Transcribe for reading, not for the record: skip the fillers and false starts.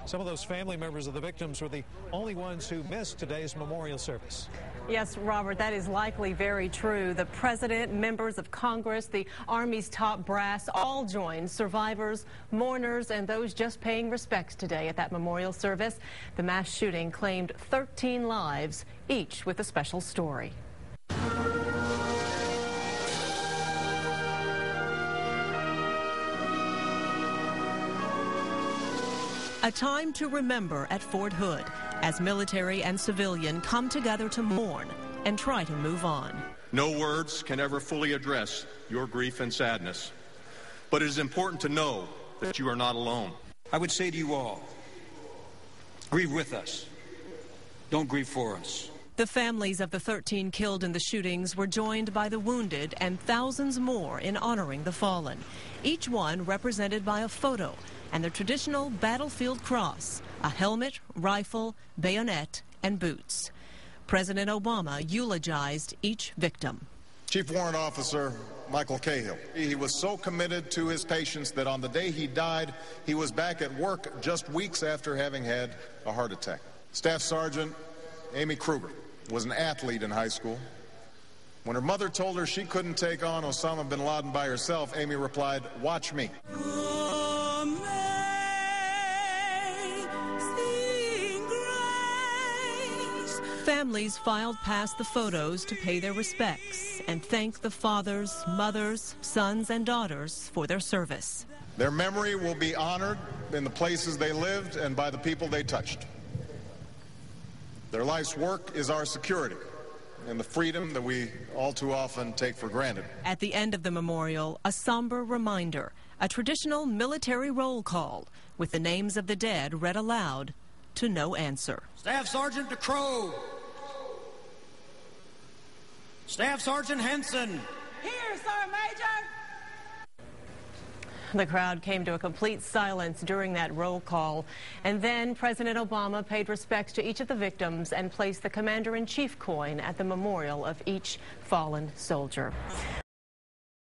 Some of those family members of the victims were the only ones who missed today's memorial service. Yes, Robert, that is likely very true. The president, members of Congress, the Army's top brass all joined survivors, mourners, and those just paying respects today at that memorial service. The mass shooting claimed 13 lives, each with a special story. A time to remember at Fort Hood as military and civilian come together to mourn and try to move on. No words can ever fully address your grief and sadness, but it is important to know that you are not alone. I would say to you all, grieve with us. Don't grieve for us. The families of the 13 killed in the shootings were joined by the wounded and thousands more in honoring the fallen, each one represented by a photo and the traditional battlefield cross, a helmet, rifle, bayonet, and boots. President Obama eulogized each victim. Chief Warrant Officer Michael Cahill. He was so committed to his patients that on the day he died, he was back at work just weeks after having had a heart attack. Staff Sergeant Amy Kruger was an athlete in high school. When her mother told her she couldn't take on Osama bin Laden by herself, Amy replied, "Watch me." Families filed past the photos to pay their respects and thank the fathers, mothers, sons, and daughters for their service. Their memory will be honored in the places they lived and by the people they touched. Their life's work is our security and the freedom that we all too often take for granted. At the end of the memorial, a somber reminder, a traditional military roll call with the names of the dead read aloud to no answer. Staff Sergeant DeCrow. Staff Sergeant Henson. Here, Sir Major. The crowd came to a complete silence during that roll call. And then President Obama paid respects to each of the victims and placed the Commander-in-Chief coin at the memorial of each fallen soldier.